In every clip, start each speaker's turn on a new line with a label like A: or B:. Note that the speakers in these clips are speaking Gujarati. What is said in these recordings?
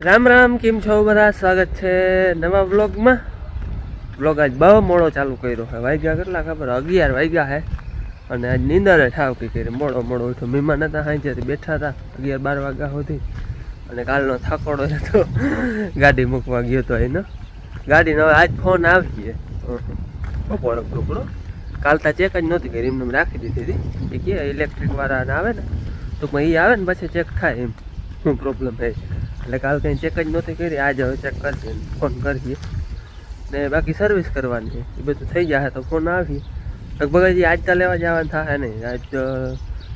A: રામ રામ, કેમ છો બધા? સ્વાગત છે નવા વ્લોગમાં. વ્લોગ આજ બહુ મોડો ચાલુ કર્યો છે. વાગ્યા કેટલા ખબર? 11 વાગ્યા છે અને આજ નીંદરે ઠાવકી કરી. મોડો ઉઠ્યો. મહેમાન હતા હાંજેથી બેઠા હતા 11-12 વાગ્યા સુધી અને કાલનો થાકોડો હતો. ગાડી મૂકવા ગયો હતો એનો. ગાડીનો આજ ફોન આવી છે. બપોર ટુકડો કાલ તા ચેક જ નહોતી કરી, એમને રાખી દીધી હતી. એ કે ઇલેક્ટ્રિક વાળાને આવે ને ટૂંકમાં એ આવે ને પછી ચેક થાય એમ શું પ્રોબ્લેમ છે. એટલે કાલ કંઈ ચેક જ નહોતી કરી, આજે હવે ચેક કરીએ, ફોન કરીએ ને બાકી સર્વિસ કરવાની છે. એ બધું થઈ જાય તો ફોન આવી લગભગ હજી આજ તો લેવા જવાનું થાય નહીં. આજ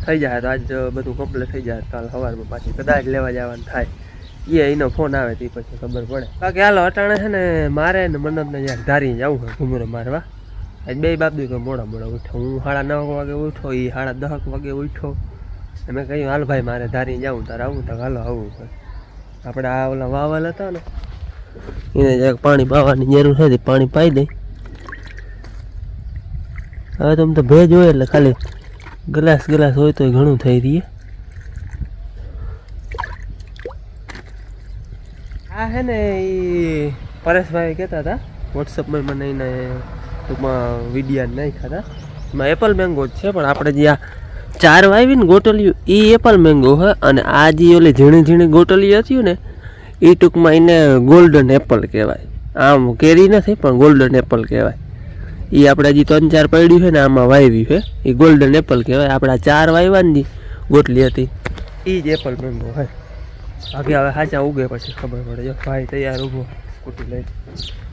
A: થઈ જાય તો આજ બધું કમ્પ્લીટ થઈ જાય. કાલ સવારમાં પાછી કદાચ લેવા જવાનું થાય. એનો ફોન આવે તે પછી ખબર પડે. બાકી હાલો અટાણે છે ને મારે ને મનોજને જ્યાં ધારી જવું હોય ઘૂમરો મારવા. આજ બે બાપ દીકરો મોડા ઉઠો. હું 9:30 વાગે ઉઠો, એ 10:30 વાગે ઉઠો. મેં કહ્યું હાલ ભાઈ મારે ધારી જાઉં, તારે આવું તો હાલો આવું હોય. આપણે આ ઓલા વાવલ હતા ને એને જરાક પાણી પાવાની જરૂર છે, પાણી પાઈ દઈ. હવે તો ભેજ હોય એટલે ખાલી ગ્લાસ હોય તો ઘણું થઈ રહીએ. આ હે ને એ પરેશભાઈ કહેતા હતા વોટ્સઅપમાં, મને એને ટૂંકમાં વિડીયા નાખ્યા હતા. એમાં એપલ મેંગો જ છે, પણ આપણે જે આ 4 વાવી ને ગોટલિયું એ એપલ મેંગો હોય, અને આ જે ઓલી ઝીણી ગોટલી હતી ને એ ટૂંકમાં એને ગોલ્ડન એપલ કહેવાય. આમ કેરી નથી પણ ગોલ્ડન એપલ કહેવાય. એ આપણે હજી 3-4 પડ્યું છે ને આમાં વાવી છે, એ ગોલ્ડન એપલ કહેવાય. આપણા 4 વાવવાની ગોટલી હતી એ જ એપલ મેંગો હોય. બાકી હવે સાચા ઉગે પછી ખબર પડે. જો ભાઈ તૈયાર ઊભો સ્કૂટી લઈ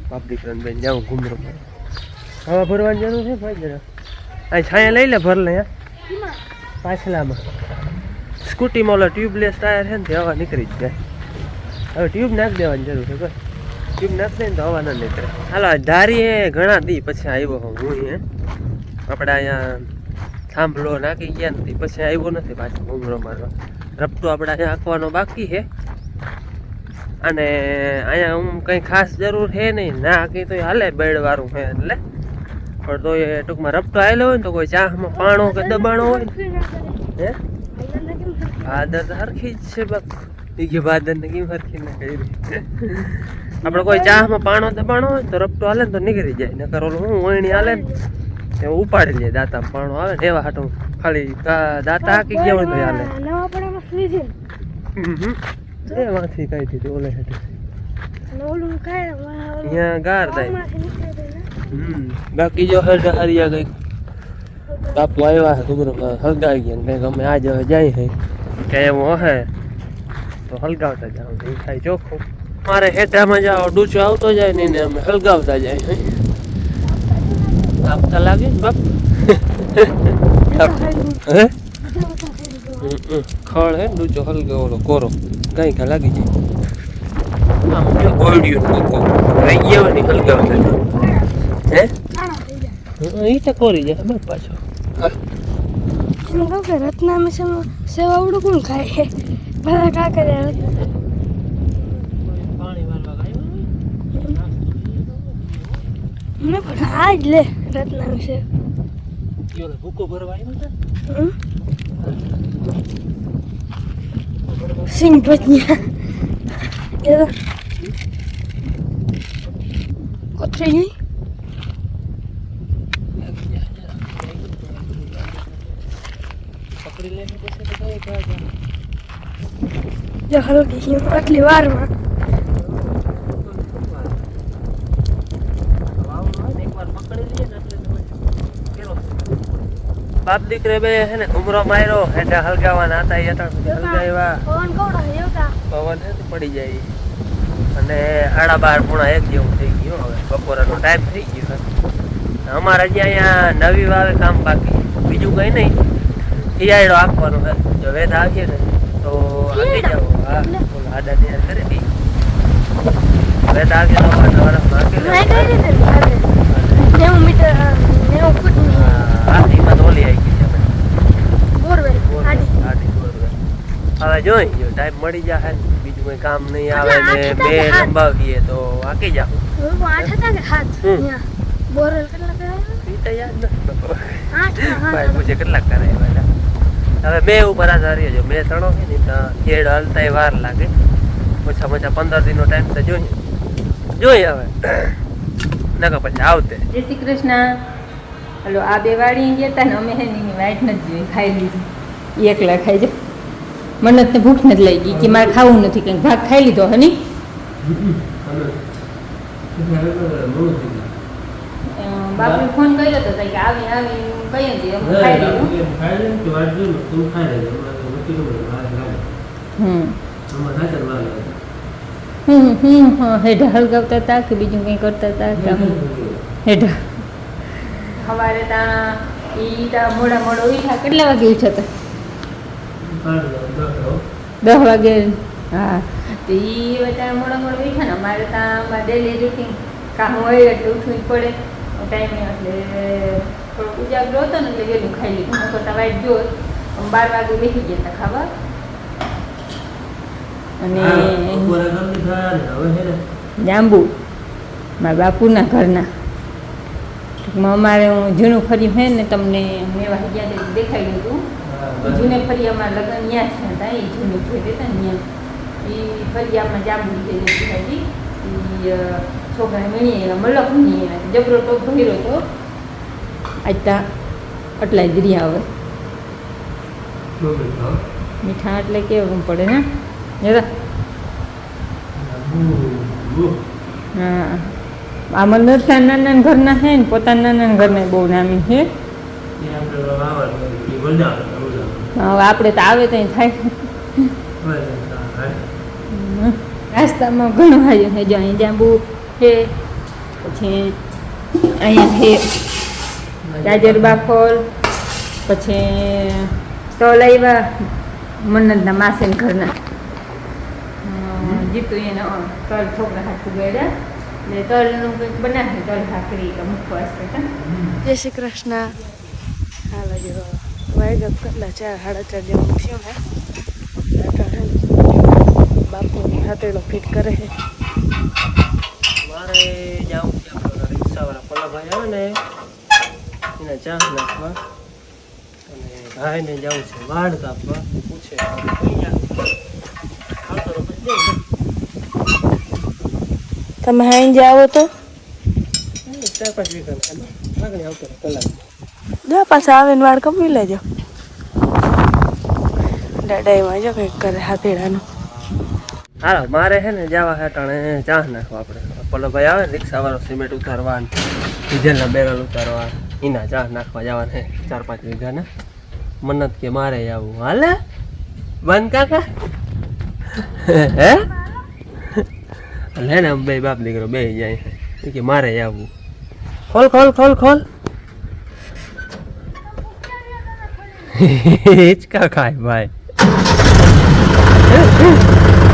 A: બાપ દીકરાને બેન જાઉં ઘૂમરો. હવા ભરવાની જરૂર છે ભાઈ જરા. અહીં છાયા લઈ લે, ભર લે પાછલામાં. સ્કૂટીમાં ઓલા ટ્યુબલેસ ટાયર છે ને તે હવા નીકળી જ જાય. હવે ટ્યુબ નાખી દેવાની જરૂર છે કોઈ. ટ્યુબ નાખી દે ને તો હવા ના નીકળે. હાલો ધારી એ ઘણા દી પછી આવ્યો હું. આપણે અહીંયા થાંભલો નાખી ગયા નથી પછી આવ્યો નથી પાછો ઘૂમરો મારવા. રપટો આપણે અહીંયા આંકવાનો બાકી છે, અને અહીંયા હું કંઈ ખાસ જરૂર છે નહીં. ના કંઈ તો હાલે બેડવાળું છે એટલે, પણ તો એ ટૂંકમાં રપટો આવેલો હોય ને તો કોઈ ચાહમાં પાણો કે દબાણો હોય ને હે ભાદર તો હરખી જ છે બાપ. એ કે ભાદર ને કેમ હરખી ના કરી. આપણે કોઈ ચાહમાં પાણો દબાણો હોય તો રપટો હાલે ને તો નીકળી જાય. નકર ઓલું હું વણી હાલે ને એ ઉપાડી લે. દાંતા પાણો આવે ને એવા હાટું ખાલી દાંતા હાકી ગયા હોય તો હાલે. એમાંથી કઈ દીધું ઓલે હેઠે અહીંયા ગાર થાય. બાકી જો હરિયા કઈક બાપુ આવ્યા છે ઘૂમરો હલગાવી ગયા કંઈક. અમે આજ હવે જાય છે કે એવું હે તો હલગાવતા જાવ એ થાય ચોખ્ખું. મારે હેઠામાં જાઓ ડૂચો આવતો જાય ને અમે હલગાવતા જાય. આપતા લાગે બાપ હે ખળ હે ડૂચો હલગાવો કોરો કઈ કા લાગી જાય. આમ જો ગોળિયું કોકો રહી ગયો ને હલગાવતા હે એ તો કોરી જાય બસ પાછો.
B: રત્નામાં સેવાવડું કોણ ખાય? બધા કાંકરિયા
A: પાણી વાળવા
B: મેં પણ આ જ લે રત્નામ છે.
A: ભૂકો ભરવા આવ્યો
B: સિંગ ભજીયા કોથળી ગઈ. જો હલકી આટલી વારમાં
A: બાપ દીકરે બે હે ને ઘૂમરો માર્યો હેઠા હલગાવાના હતા. હલગાવ્યા પવન પડી જાય અને 12:30 જેવું થઈ ગયું. હવે બપોરનો ટાઈમ થઈ ગયો. અમારે હજી અહીંયા નવી વાવે કામ બાકી, બીજું કઈ નહીં. શિયાળો આંકવાનો છે. જો વેદ આવીએ ને તો આંકી જાવ. હા આડા તૈયાર કરી દી. વેદ આવીએ તો આમાં તો ઓલી આવી ગઈ છે હવે જોઈ જો ટાઈમ મળી જાય બીજું કોઈ કામ નહીં આવે ને બે લંબાવીએ તો આંકી જાવ. કેટલાક કરાય હવે બે ઉપર આધાર જો બે ત્રણો છે ને ખેડ હલતા વાર લાગે. ઓછામાં ઓછા 15 દિનનો ટાઈમ તો જોઈએ હવે નકા પછી આવતે.
C: જય શ્રી કૃષ્ણ. હલો, આ બે વાળી ગયા હતા ને અમે હે ની વાઈટ નથી જોઈ, ખાઈ લીધી. એકલા ખાઈ જાય. મન્નતને ભૂખ નથી લાગી કે મારે ખાવું નથી, કંઈક ભાગ ખાઈ લીધો હની. બાપુ ફોન કર્યો હતો કે આવી આવી કઈ હતી અમે ખાઈ લીધું. હેઠા હળગાવતા હતા કે બીજું કંઈ કરતા હતા કે હેઠા સવારે ત્યાં મોડા ઉઠ્યા. કેટલા વાગે ઉઠ્યા હતા? 10 વાગે. હા, તો એ બધા મોડા ઉઠ્યા ને. અમારે ત્યાં ડેલી રૂટીન કામ હોય એટલે ઉઠવું જ પડે ટાઈમે. એટલે થોડોક ઉજાગરો હતો ને એટલે વહેલું ખાઈ લીધું. હું કરતા વાઈટ જો 12 વાગે બેસી ગયા હતા ખાવા. અને જાંબુ મારા બાપુના ઘરના ટૂંકમાં અમારે હું જૂનું ફર્યું હે ને તમને મેવા ગયા દેખાડ્યું હતું. જૂને ફરિયામાં લગ્ન ત્યાં છે હતા. એ જૂનું ફેર હતા ને ત્યાં એ ફરિયામાં જાંબુ દેખાડી. એ છોકરા મીણી મલકની જબરો ટોપ ભર્યો હતો. આજતા આટલા જ રહ્યા હવે. મીઠા એટલે કેવું પડે ને જરા. હા, આ મંદિર નાના ઘરના છે ને પોતાના નાના ઘરના બહુ નામી છે. હવે આપણે તો આવે તો થાય. રાસ્તામાં ઘણું હાજર છે. જો અહીં જાંબુ છે, પછી અહીંયા છે ગાજર બાફોલ, પછી તલ આવ્યા મન્નતના માસીના ઘરના. જીતું એને તલ છોકરા હાથું ગયેલા એટલે તલનું કંઈક બનાવે. તલ ભાખરી કે મુખવાસ કરતા.
B: જય શ્રી કૃષ્ણ. હાલો જો વાગ્યા કેટલા 4:30 જેવું થયું હે. બાપુ હાથેડો ફિટ કરે છે.
A: મારે જાવું છે રિક્ષાવાળા પલાભાઈ આવે ને એને ચા નાખવા, અને ભાઈને જવું છે વાળ કાપવા. પૂછે
B: તમે હાઈ જાઓ તો
A: 4-5 વીઘા આગળ આવતો કલાક.
B: જા પાછા આવીને વાળ કપી લેજો. દાડાઈમાં જો કંઈક કરે હાથેડાનું.
A: હાલો, મારે છે ને જવા હેઠાણે ચા નાખવા. આપણે પલોભાઈ આવે ને રિક્ષાવાળો સિમેન્ટ ઉતારવા, ડીઝલના બેરલ ઉતારવા, એના ચા નાખવા જવાના છે 4-5 વીઘાના. મન્નત કે મારે આવું હાલે બંધ કાકા હે લે ને બે બાપ દીકરો બે જાય કે મારે આવું. ખોલ ખોલ ખોલ ખોલ. હિચકા ખાય ભાઈ,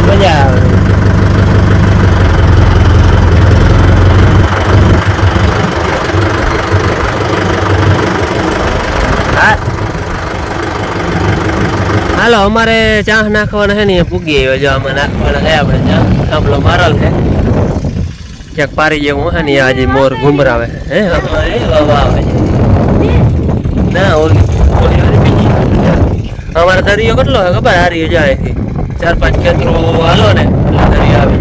A: મજા આવે. હાલો, અમારે ચા નાખવાના છે ને એ પૂગી આવ્યો. જો આમાં નાખવાના છે આપણે ચા. થાંભલો મારલ છે ક્યાંક પારી જેવું છે ને આજે મોર ઘુમરાવે હે આવે ના ઓલી બીજી. અમારે દરિયો કેટલો છે ખબર? હારી જાય 4-5 ખેતરો હાલો ને એટલે દરિયો આવી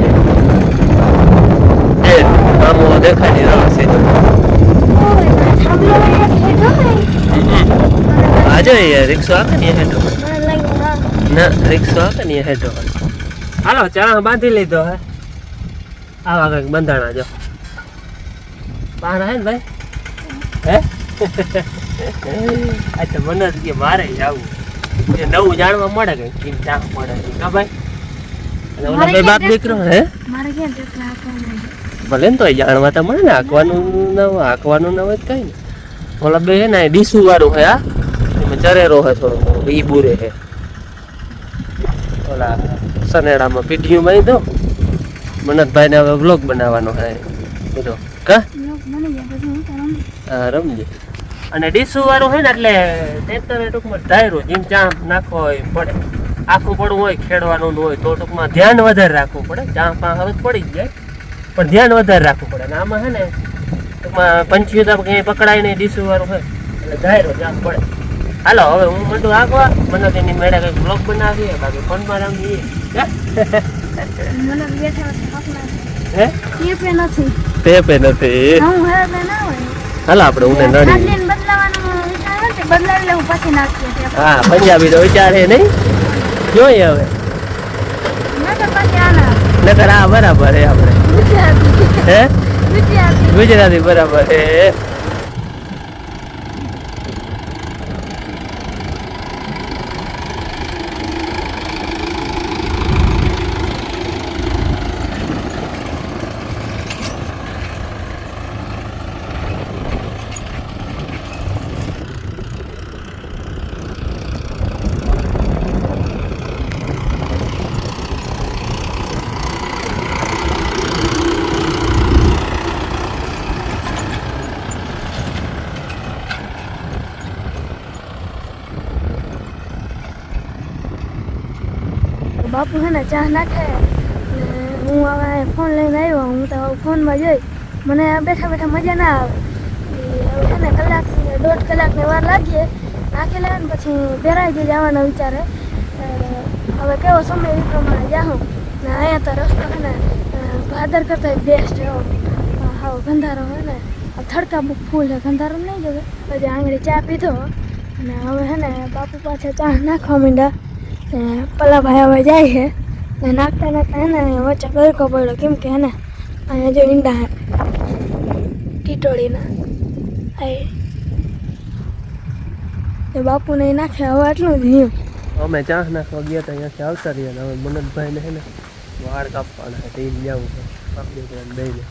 A: જાય. આમો દેખાય રહ્યો સીધો. આજે રિક્ષો આવે ને હેઠો ના રિક્ષો આવે ને હેઠો. હાલો, ચા બાંધી લીધો હે. આવા કંઈક બંધાણા જો પાણા હે ને ભાઈ હે. આ તો મને કે મારે જવું નવું જાણવા મળે કઈ કેમ ચા મળે કા ભાઈ. ઓલા બે બાપ દીકરો હે
B: મારે ક્યાં જેટલા આપવાનું
A: ભલે ને તો જાણવા તો મળે ને. હાંકવાનું ન હોય કઈ ને. ઓલા બે હે ને ડીસુ વાળું હે. આ એમાં ચરેરો હે થોડો ઈ બુરે હે. ઓલા સનેડામાં પીટીયું મારી દો. મન્નતભાઈ ને હવે વ્લોગ બનાવવાનો હે બધો કા. હા રમજે. અને ડીસુ વાળું હોય ને એટલે ટ્રેક્ટર ટૂંકમાં ધાયરો જેમ ચા નાખવો હોય પડે. આખું પડવું હોય ખેડવાનું હોય તો ટૂંકમાં ધ્યાન વધારે રાખવું પડે. ચા પા હવે પડી જ જાય પણ ધ્યાન વધારે રાખવું પડે. અને આમાં હે ને ટૂંકમાં પંચીતા ક્યાંય પકડાય નહીં ડીસુ વાળું હોય એટલે ધાયરો ચા પડે. હાલો હવે હું બધું આગવા મને તેની મેળા કંઈક બ્લોગ બનાવીએ બાકી ફોનમાં રમીએ.
B: મને બેઠા હકના
A: હે
B: પે નથી
A: ટેપે નથી
B: હું હે બે ના હોય
A: હાલ આપણે ઉને નડી
B: ખાલી બદલાવાનો વિચાર નથી બદલાવી લેવું પછી નાખીએ
A: હા પંજાબી તો વિચાર હે નહીં જોઈએ હવે
B: ના તો પછી આના
A: નકર આ બરાબર હે આપણે હે
B: ગુજરાતી
A: ગુજરાતી બરાબર હે
B: બાપુ હે ને ચા નાખે હું હવે ફોન લઈને આવ્યો હું તો ફોનમાં જઈ મને બેઠા બેઠા મજા ના આવે હવે છે ને કલાક 1.5 કલાકની વાર લાગીએ નાખેલા ને પછી બેરાઈ જવાનો વિચારે હવે કેવો સમય એ પ્રમાણે જાઉં ને અહીંયા તો રસ્તો છે ને ભાદર કરતા બેસ્ટ હા ગંધારો હોય ને થડકા બુક ફૂલ છે ગંધારો નહીં જવે પછી આંગળી ચા પીધો અને હવે છે ને બાપુ પાછા ચા નાખવા માંડ્યા પેલા ભાઈ હવે જાય છે ને નાખતા નાખતા હે ને વચ્ચે ગળકો પડ્યો કેમ કે હે ને અહીંયા જો ઈંડા હે ટીટોળીના એ બાપુને નાખે હવે આટલું જ રહ્યું
A: અમે ચા નાખવા ગયા હતા અહીંયાથી આવતા રહ્યા ને હવે મનોજભાઈને હે ને વાળ કાપવાના છે તે જવું છે કાપી દઈને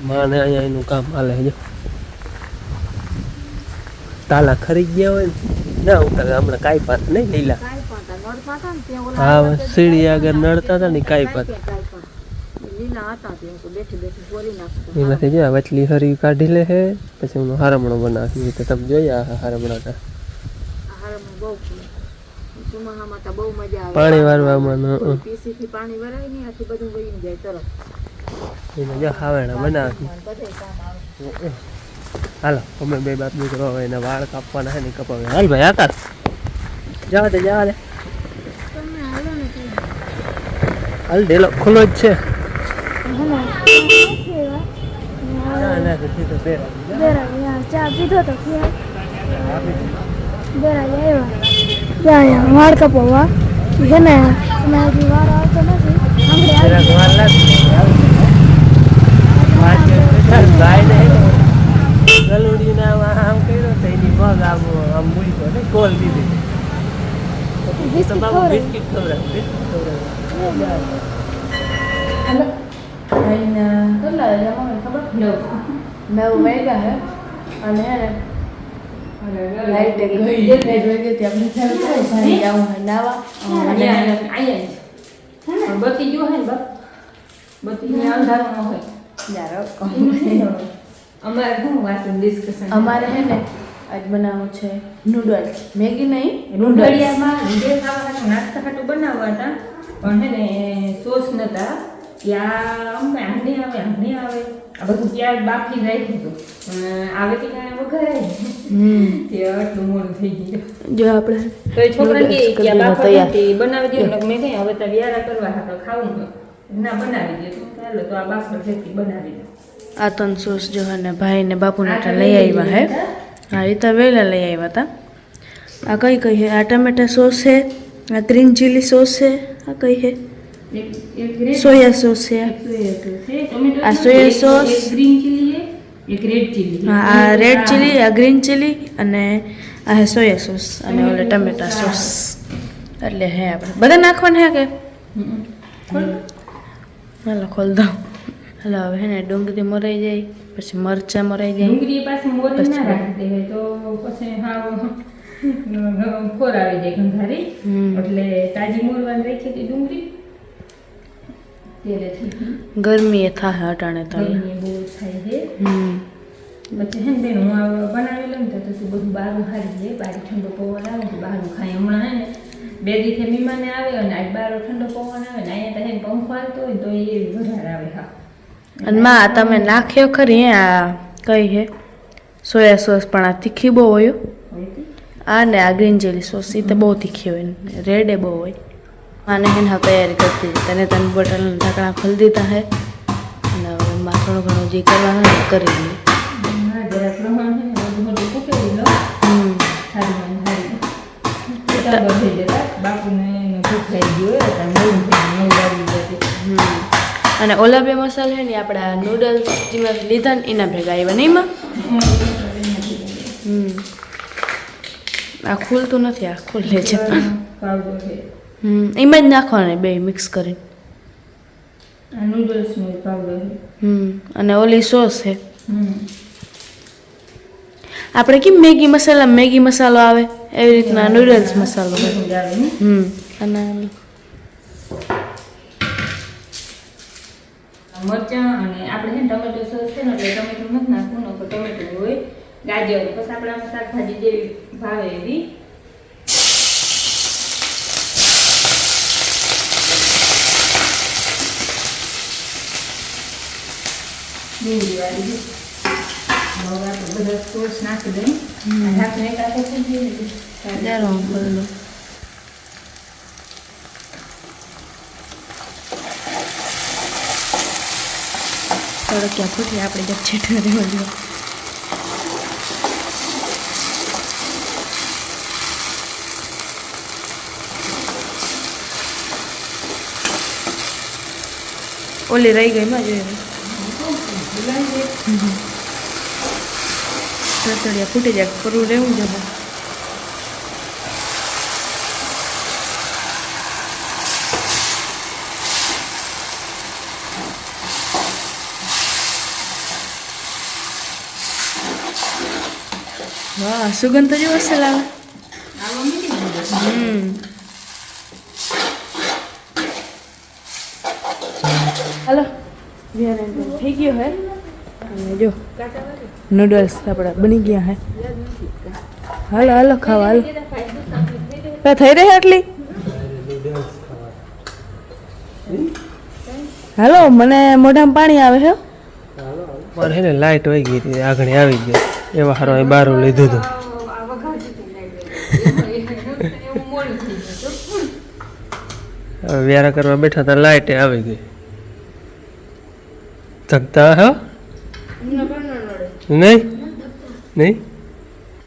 A: માને અહીંયા એનું કામ હાલે જો તાલા ખરી ગયા હોય ને ના ઉતરે હમણાં કાંઈ પાત નહીં લીલા હા સીડી આગળ નડતા હતા ને કાંઈ પાત એમાંથી જો વચલી હરી કાઢી લે છે પછી હું હારમણો બનાવી તો તમે જોયા હારમણા પાણી વારવામાં એને જો હાવેણા બનાવી હાલો અમે બે બાપ દીકરો હવે એના વાળ કાપવાના છે ને કપાવે હાલ ભાઈ આકાશ જવા દે હાલ ડેલો ખુલ્લો જ છે
B: ચા પીધો તો વાળ કપાવવા છે ને હજી વાર આવતો નથી
A: ગલુડીના આમ કર્યો તો એની મગ આમ મૂક્યો ને કોલ દીધી બિસ્કિટ
B: નવ વાગ્યા હે અને લાઈટ ગઈ આપણે જાવું હે નાવા
C: બત્તી જો હે બત્તી અંધારું ન હોય અમારે શું વાત ડિસ્કશન
B: અમારે હે ને આજ બનાવવું છે નૂડલ્સ મેગી નહીં
C: નૂડલિયામાં જે ખાવાનું નાસ્તા ખાટું બનાવવા હતા પણ હે ને સોસ નતા ત્યાં આંધી આવે આ બધું પ્યાજ બાકી રાખ્યું હતું આવે કે વઘારે તે આટલું મોડું થઈ ગયું
B: જો આપણે
C: તો એ છોકરા કે બનાવી દો મેં કઈ હવે તો વ્યારા કરવા હતા ખાવું ના બનાવી દે ચાલો તો આ બાફર ખેતી બનાવી દે
B: આ તન સોસ જો હે ને ભાઈ ને બાપુને લઈ આવ્યા હે હા એ તો વહેલા લઈ આવ્યા હતા આ કઈ હે આ ટમેટા સોસ છે આ ગ્રીન ચીલી સોસ છે આ કઈ હે સોયા સોસ છે આ સોયા સોસ
C: ગ્રીન ચીલી હે એક રેડ ચીલી
B: હા આ રેડ ચીલી આ ગ્રીન ચીલી અને આ હે સોયા સોસ અને ઓલે ટમેટા સોસ એટલે હે આપણે બધા નાખવાના હે કે હાલો ખોલ દઉં હાલો હવે હે ને ડુંગળી મરાઈ જાય પછી મરચા મરાઈ જાય
C: ડુંગળી પાસે મોરી ના રાખી દે તો પછી હાવ ખોર આવી જાય ગંધારી એટલે તાજી મોરવાની રાખી હતી ડુંગળી
B: ગરમી એ થાય અટાણે
C: ગરમી બહુ થાય છે પછી હે ને બેન હું બનાવી લઉં તો તું બધું બહારનું ખાઈ જાય બહાર ઠંડો પવન આવે તો બહારનું ખાય હમણાં હે ને 2 દિવસે મહેમાને આવે અને આજ બહાર ઠંડો પવન આવે ને અહીંયા તો હે પંખો હાલતો હોય તો એ વધારે આવે હા
B: અને માં તમે નાખ્યો ખરી આ કઈ હે સોયા સોસ પણ આ તીખી બહુ હોય આ ને આ ગ્રીન ચીલી સોસ એ તો બહુ તીખી હોય રેડ એ બહુ હોય
D: माने है ना तैयारी करती तने तन बोतल ढकना खोल देता है ना मां थोड़ा घणो जे करवानो है कर ली
C: હા જરા પ્રમાણ છે ને બધું મોટું કુટેલી લો હારી બધે જતા બાપુને ભૂખ થઈ ગયો એટલે નવ વાગી જતી
D: અને ઓલા બે મસાલા હે ને આપણા નૂડલ્સ જેમાં લીધા ને એના ભેગા આવ્યા નહીં માં આ ખુલતું નથી આ ખુલે છે
C: પાવડર છે
D: એમાં જ નાખવાના બે મિક્સ કરીને
C: આ નૂડલ્સનો પાવડર છે
D: અને ઓલી સોસ છે આપણે કેમ મેગી મસાલો આવે એવી રીતના નૂડલ્સ મસાલો હોય અને
C: મરચાં અને આપણે છે ને ટમેટો સોસ છે ને એટલે ટમેટું નથી નાખવું નકર ટમેટું હોય ગાજર પછી આપણે આમાં શાકભાજી જેવી ભાવે એવી ડુંગળી વાળી હવે આપણે બધા સોસ નાખી દઈએ ઢાંકણ એક આપે છે
D: ચાલો હું ખોલી લઉં થોડો ક્યાં ફૂટી આપણે જબ છેટો રહેવા દો ઓલી રહી ગઈ માં જોઈએ તળિયા ફૂટી જાય પૂરું રહેવું જશે વાહ સુગંધ તો જેવો અસલ આવે હાલો થઈ ગયો હે અને જો નૂડલ્સ આપણા બની ગયા હે હાલો હાલો ખાવા હાલો થઈ રહી આટલી હાલો મને મોઢામાં પાણી આવે છે
A: મારે છે ને લાઇટ વહી ગઈ હતી આગળ આવી ગયો એવા હારો અહીં બારું લીધું હતું હવે વ્યારા કરવા બેઠા હતા લાઇટ આવી ગઈ થકતા હો નહીં નહીં